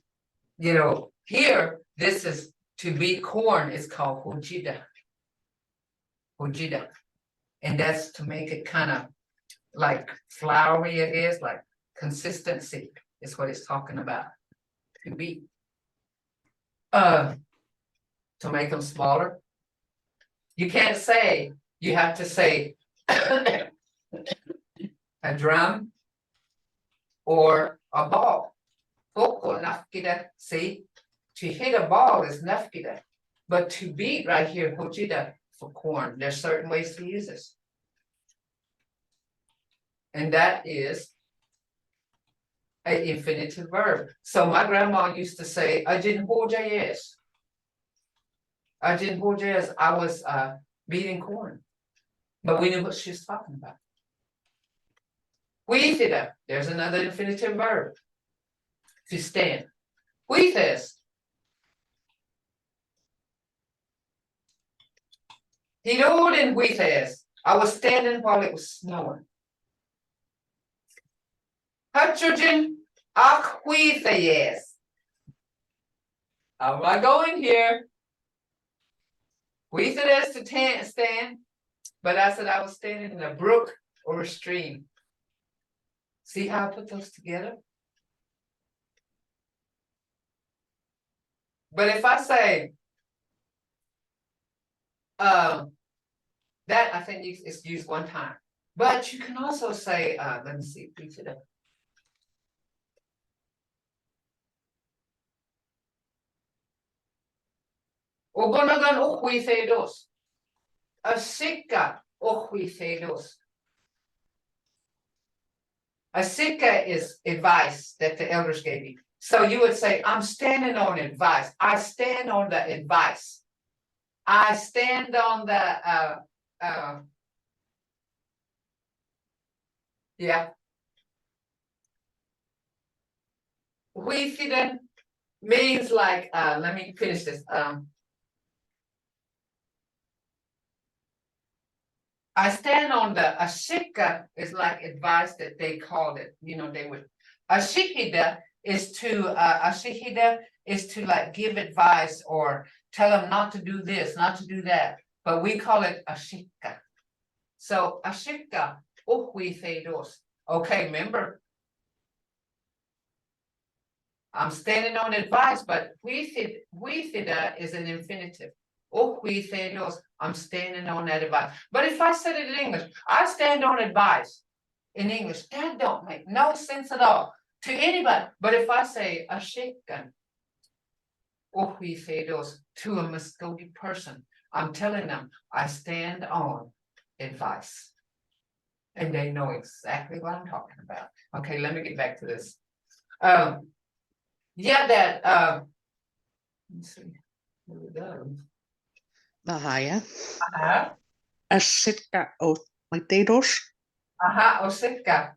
here, this is to beat corn is called hujida. Hujida. And that's to make it kind of like floury, it is like consistency is what it's talking about. To beat. To make them smaller. You can't say, you have to say a drum or a ball. See, to hit a ball is nafkida, but to beat right here, hojida for corn. There's certain ways to use this. And that is an infinitive verb. So my grandma used to say, I didn't yes. I didn't yes. I was beating corn. But we knew what she was talking about. There's another infinitive verb. To stand. Huites. Hiroden huites. I was standing while it was snowing. Hydrogen aquitheas. How am I going here? We said as to stand, but I said I was standing in a brook or a stream. See how I put those together? But if I say, that I think it's used one time. But you can also say, let me see, piece it up. Ogonagan ojuicedos. Asika ojuicedos. Asika is advice that the elders gave you. So you would say, I'm standing on advice. I stand on the advice. I stand on the yeah. Huiciden means like let me finish this. I stand on the ashika is like advice that they called it. They would ashikida is to like give advice or tell them not to do this, not to do that. But we call it ashika. So ashika uhuicedos. Okay, remember. I'm standing on advice, but huithida is an infinitive. Oh, huithedos, I'm standing on that advice. But if I said it in English, I stand on advice in English, that don't make no sense at all to anybody. But if I say ashikan, oh, huithedos, to a Muskogee person, I'm telling them I stand on advice. And they know exactly what I'm talking about. Okay, let me get back to this. Yeah, that let's see. Here we go. Mvhayv. Uh-huh. Ashitka othedos. Osika.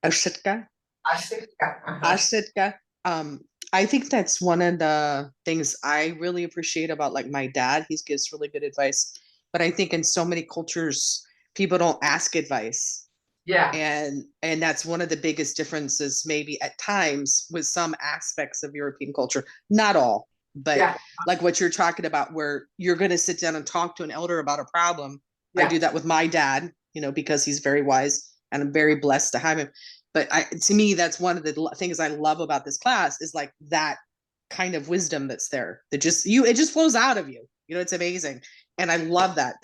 Ashitka. Asika. Ashitka. I think that's one of the things I really appreciate about like my dad. He gives really good advice. But I think in so many cultures, people don't ask advice. Yeah, And that's one of the biggest differences maybe at times with some aspects of European culture, not all, but yeah, like what you're talking about where you're going to sit down and talk to an elder about a problem. I yeah. do that with my dad, because he's very wise and I'm very blessed to have him. But to me, that's one of the things I love about this class is like that kind of wisdom that's there that it just flows out of you. It's amazing. And I love that.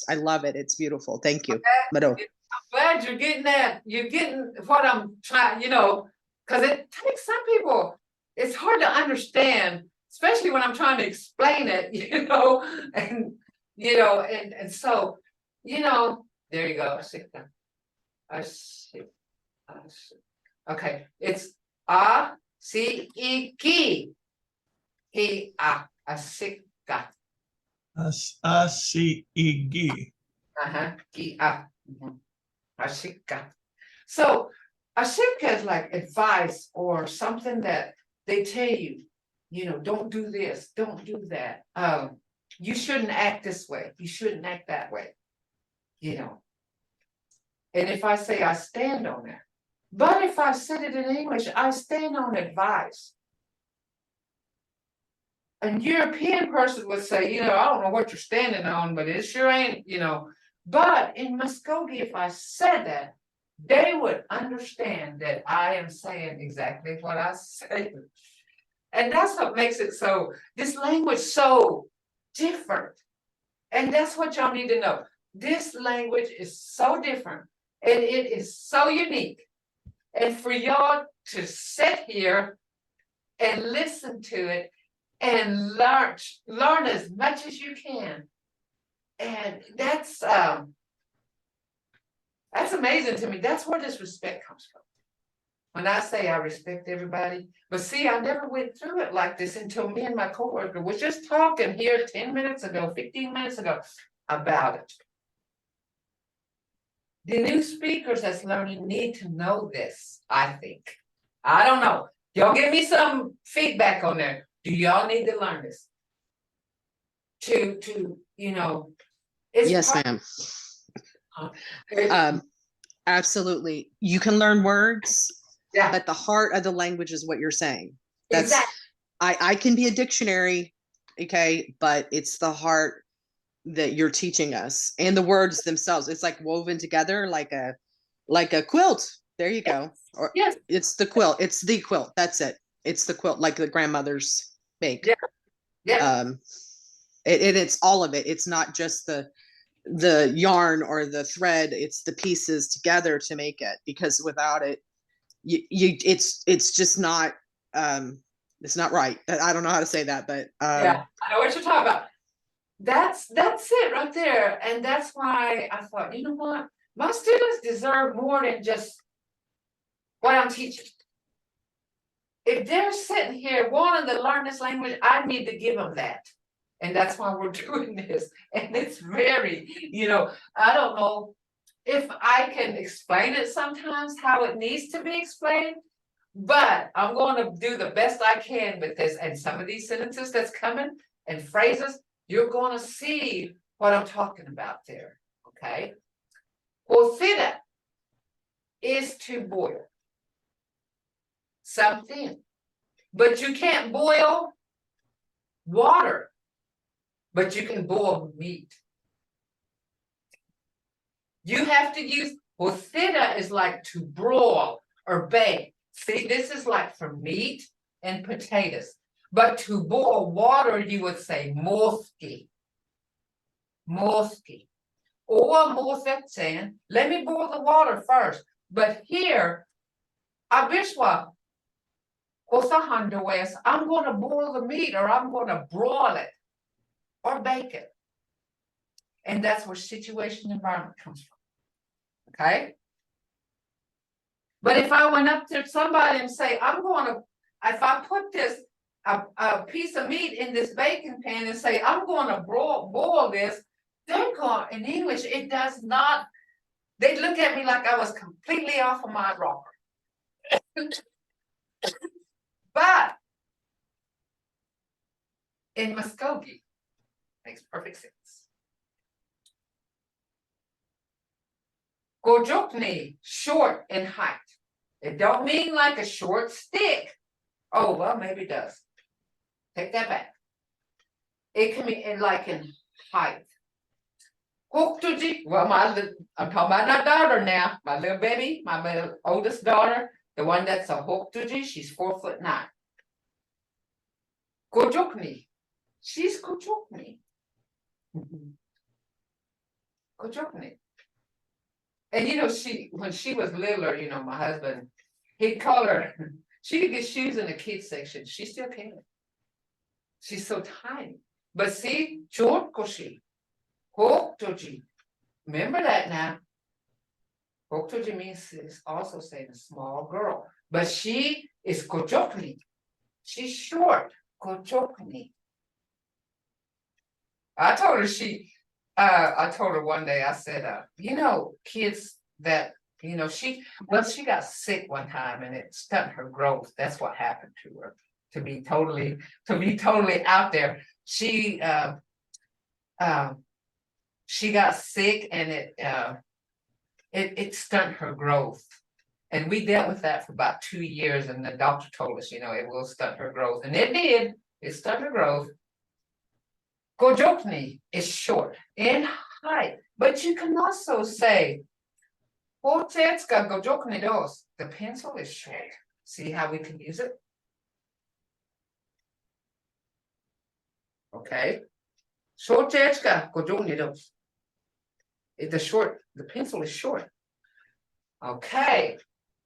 I love it. It's beautiful. Thank you. Mado. Glad you're getting that. You're getting what I'm trying, because it takes some people, it's hard to understand, especially when I'm trying to explain it, and and so, there you go. I see. Okay, it's A-C-E-K. Asika. Asig. Ki-a. Ashika. So Ashika is like advice or something that they tell you, don't do this, don't do that. You shouldn't act this way, you shouldn't act that way, And if I say I stand on that, but if I said it in English, I stand on advice. A European person would say, I don't know what you're standing on, but it sure ain't, But in Muskogee, if I said that, they would understand that I am saying exactly what I say. And that's what makes it this language so different. And that's what y'all need to know. This language is so different and it is so unique. And for y'all to sit here and listen to it and learn as much as you can. And that's amazing to me. That's where this respect comes from. When I say I respect everybody, but see, I never went through it like this until me and my coworker was just talking here 10 minutes ago, 15 minutes ago about it. The new speakers that's learning need to know this, I think. I don't know. Y'all give me some feedback on there. Do y'all need to learn this? It's Yes, ma'am. Absolutely. You can learn words, yeah, but the heart of the language is what you're saying. That's exactly. I can be a dictionary, okay, but it's the heart that you're teaching us and the words themselves. It's like woven together like a quilt. There you go. Or Yes. It's the quilt. It's the quilt. That's it. It's the quilt like the grandmothers make. Yeah. Yeah. It's all of it. It's not just the yarn or the thread. It's the pieces together to make it, because without it, it's just not it's not right. I don't know how to say that, but Yeah, I know what you're talking about. That's it right there. And that's why I thought, you know what? My students deserve more than just what I'm teaching. If they're sitting here wanting to learn this language, I need to give them that. And that's why we're doing this. And it's very, I don't know if I can explain it sometimes how it needs to be explained, but I'm going to do the best I can with this. And some of these sentences that's coming and phrases, you're going to see what I'm talking about there. Okay. Cocida is to boil something, but you can't boil water, but you can boil meat. You have to use cocida is like to broil or bake. See, this is like for meat, and potatoes. But to boil water, you would say morski. Morski. Or morsetsen. Let me boil the water first. But here, abishwa. Kosahandawes, I'm going to boil the meat or I'm going to broil it or bake it. And that's where situation environment comes from. Okay. But if I went up to somebody and say, if I put a piece of meat in this baking pan and say, I'm going to boil this, they're going, in English, it does not, they look at me like I was completely off of my rocker. But in Muskogee, makes perfect sense. Gojokni, short in height. It don't mean like a short stick. Oh, well, maybe it does. Take that back. It can be in height. Hoktuji, well, I'm talking about my daughter now, my little baby, my oldest daughter, the one that's a Hoktuji, she's 4'9". Gojokni, she's Gojokni. Gojokni. And when she was littler, my husband, he'd call her, she could get shoes in the kids section. She still can. She's so tiny. But see, Jorkoshi, Hoktoji. Remember that now. Hoktoji means is also saying a small girl. But she is Gojokni. She's short. Gojokni. I told her one day, I said, kids that, she got sick one time and it stunted her growth. That's what happened to her. To be totally out there. She got sick and it stunted her growth. And we dealt with that for about 2 years. And the doctor told us, it will stunt her growth. And it did. It stunted her growth. Gojokni is short in height, but you can also say, Hotetska Gojokni dos. The pencil is short. See how we can use it? Okay. Hotetska Gojokni dos. The pencil is short. Okay.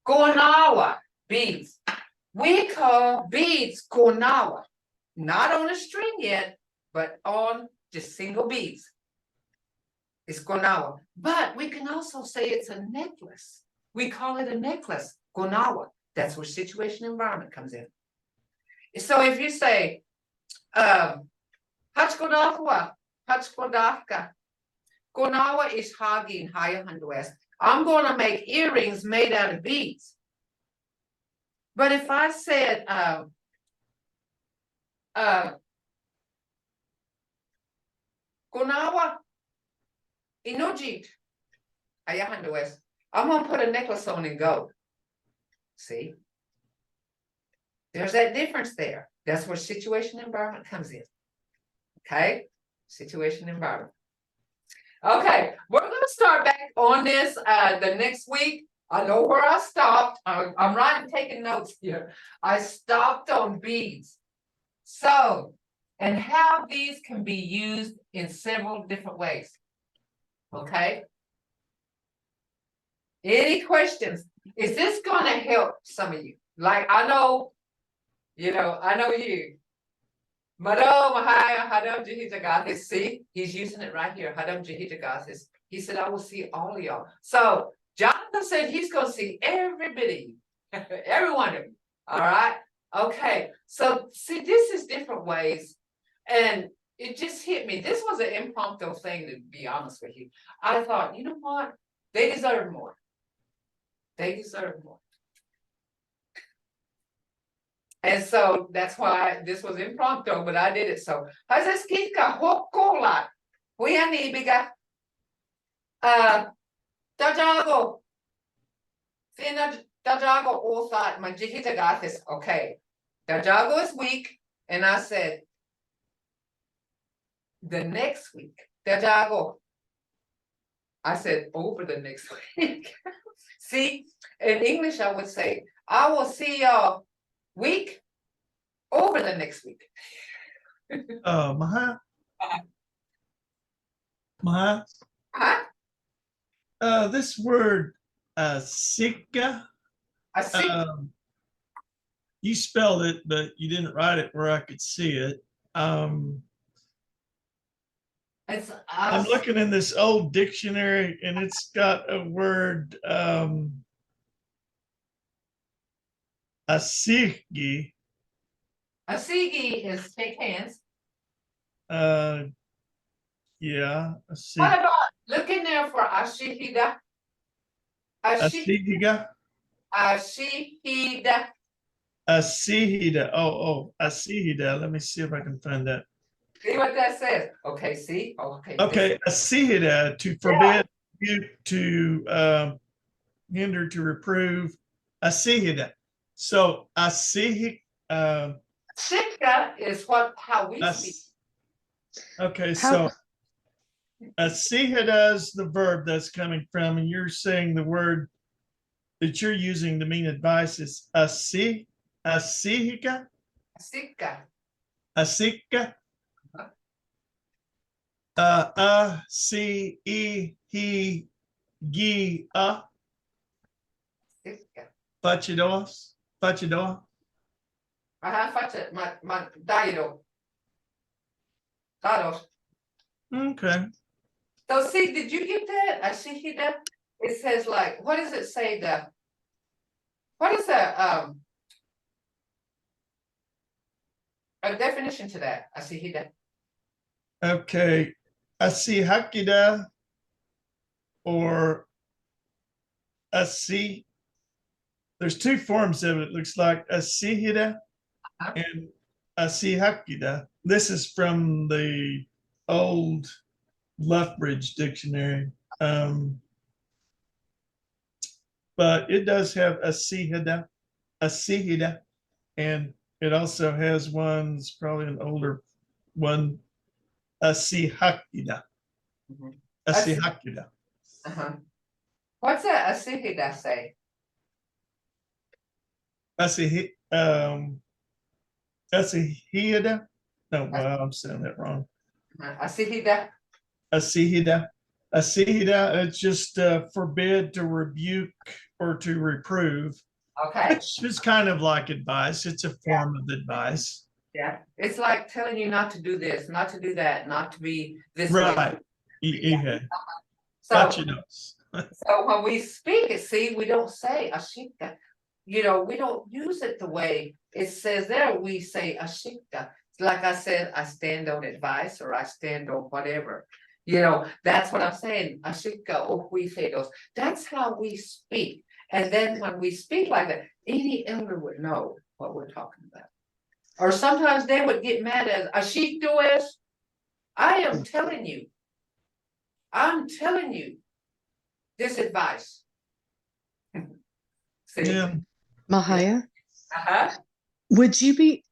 Gonawa, beads. We call beads gonawa. Not on a string yet, but on just single beads. It's gonawa. But we can also say it's a necklace. We call it a necklace, gonawa. That's where situation environment comes in. So if you say, Hachkodafwa, Hachkodafka, gonawa is hagi in higher West. I'm going to make earrings made out of beads. But if I said, Gonawa, Inojit, Ayahanda West. I'm going to put a necklace on and go. See? There's that difference there. That's where situation environment comes in. Okay? Situation environment. Okay, we're going to start back on this the next week. I know where I stopped. I'm taking notes here. I stopped on beads. So, and how these can be used in several different ways. Okay? Any questions? Is this going to help some of you? Like, I know you. Mado Mvhayv Hadam Jihitagathis. See, he's using it right here. Hadam Jihitagathis. He said, I will see all of y'all. So, Jonathan said he's going to see every bit of you. Every one of you. All right? Okay. So, see, this is different ways. And it just hit me. This was an impromptu thing, to be honest with you. I thought, you know what? They deserve more. They deserve more. And so that's why this was impromptu, but I did it. So, Hazaskika Hokola. We are Nibiga. Dajago. Fina Dajago all thought my Jihitagathis. Okay. Dajago is weak. And I said, the next week, Dajago. I said, over the next week. See, in English, I would say, I will see y'all week over the next week. Mvhayv? Mvhayv? Huh? This word, sika, I see. you spelled it, but you didn't write it where I could see it. It's I'm looking in this old dictionary and it's got a word, asigi. Asigi is shake hands. Yeah, What about look in there for ashihida? asihiga, Ashihida. asihida. Oh, asihida. Let me see if I can find that. See what that says? Okay, see? Okay. Okay, asihida, to forbid, you to hinder, to reprove. Asihida. So asihik. Shika is how we speak. Okay, How- so asihida is the verb that's coming from, and you're saying the word that you're using to mean advice is asihika, Sika. asika, c e he gi Sika. fachidos, Faccia, ma dairo. Daros. Okay. So see, did you get that? Ashihida? It says like, what does it say what is a definition to that? Ashihida. Okay. Asihakida or asi. There's two forms of it. It looks like asihida and asihakida. This is from the old Lethbridge dictionary. But it does have asihida, and it also has one's probably an older one, asihakida. Mhm. Asihakida. Uh-huh. What's that Ashihida say? Asihida. No, well, I'm saying that wrong. Ashihida. Asihida. Asihida, it's just forbid, to rebuke, or to reprove, Okay. which is kind of like advice. It's a form of advice. Yeah. It's like telling you not to do this, not to do that, not to be this way. Right. Yeah. So, Gotcha. Knows. so when we speak it, see, we don't say ashika. You know, we don't use it the way it says there. We say ashika. Like I said, I stand on advice or I stand on whatever. You know, that's what I'm saying. Ashika ohuisedos. That's how we speak. And then when we speak like that, any elder would know what we're talking about. Or sometimes they would get mad at ashito is. I am telling you. I'm telling you this advice. See? Yeah. Mvhayv, Uh-huh. would you be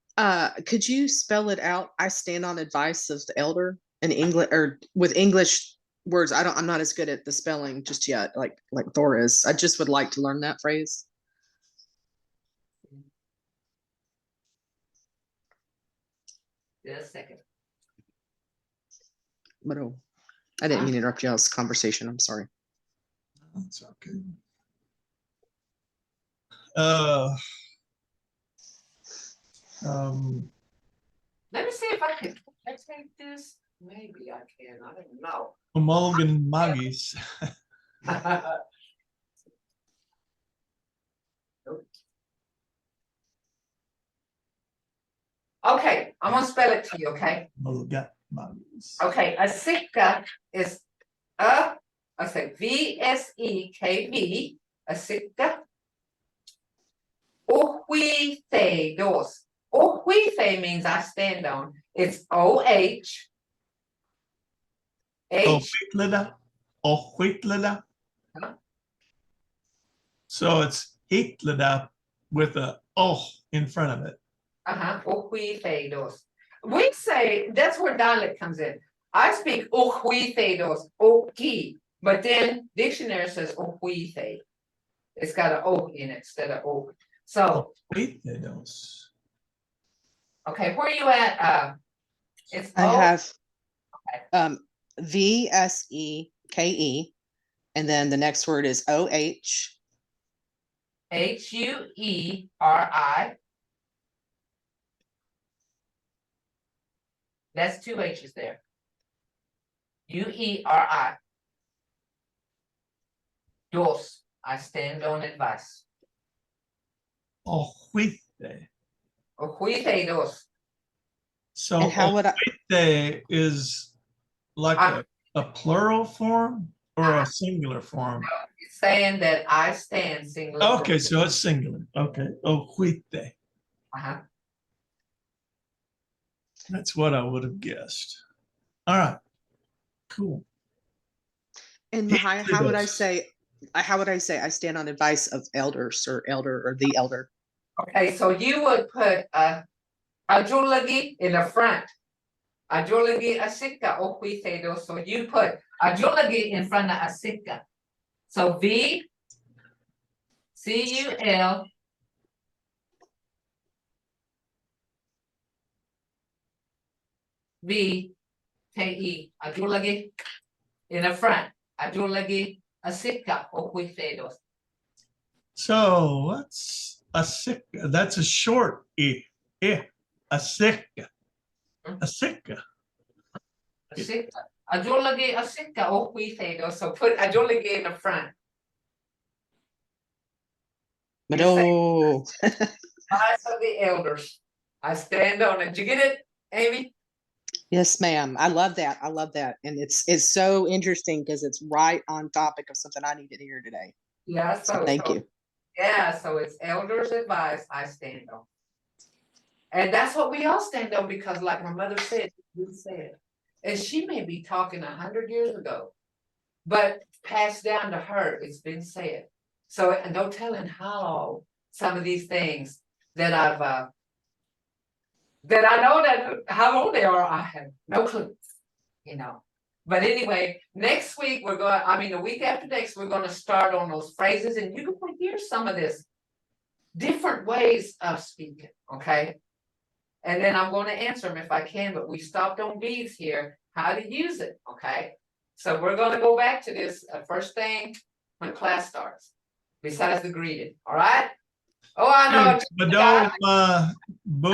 could you spell it out? I stand on advice of the elder in English or with English words. I'm not as good at the spelling just yet, like Thurs. I just would like to learn that phrase. Just a second. But I didn't mean to interrupt y'all's conversation. I'm sorry. That's okay. Let me see if I can take this. Maybe I can. I don't know. Amalgan Magis. Okay, I'm gonna spell it to you, okay? Amalgan Magis. Okay, a sikka is I say VSEKV, a sikka. Ohuithedos. Ohuithe means I stand on. It's OH. H. Ohuitlada. Huh? So it's hitlada with a in front of it. Ohuithedos. We say that's where dialect comes in. I speak ohuithedos, oki, but then dictionary says ohuithe. It's got an O in it instead of O. So Ohuithedos. Okay, where are you at? It's I O, have Okay. VSEKE, and then the next word is OH. HUERI. That's two H's there. UERI. Dos. I stand on advice. Ojuite. Ojuite dos. So And how would I? ojuite is like Ah. a plural form or a singular form? It's saying that I stand singular. Okay, so it's singular. Okay, ojuite. Uh-huh. That's what I would have guessed. All right, cool. And Easy how would I does. say? How would I say I stand on advice of elders or elder or the elder? Okay, so you would put ajulagi in the front. Ajulagi asika ojuite dos. So you put ajulagi in front of asika. So VCUL VKE. Ajulagi in the front. Ajulagi asika ojuite dos. So what's a sick? That's a short e. A sick. A sick. Asika. Ajulagi asika ojuite dos. So put ajulagi in the front. But You say- oh, Eyes of the elders. I stand on it. Did you get it, Amy? yes, ma'am. I love that. I love that, and it's so interesting because it's right on topic of something I needed to hear today. Yeah, So thank you. Yeah, so it's elders' advice I stand on. And that's what we all stand on because like my mother said, we said, and she may be talking 100 years ago, but passed down to her, it's been said. So, and no telling how some of these things that that I know that how old they are, I have no clue, you know. But anyway, next week we're going, I mean, the week after next, we're going to start on those phrases and you're going to hear some of this different ways of speaking, okay? And then I'm going to answer them if I can, but we stopped on B's here, how to use it, okay? So we're going to go back to this first thing when class starts, besides the greeting, all right? Oh, I know. Madom boom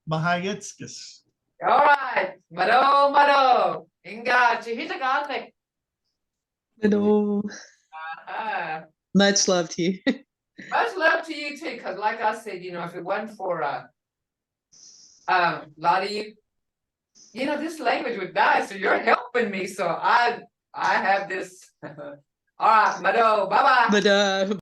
Mahayitskis. All right, Mado, Inga, Chihitagate. But oh, much love to you. Much love to you too, because like I said, you know, if it wasn't for a lot of you, you know, this language would die. So you're helping me. So I have this. All right, Mado, bye bye. But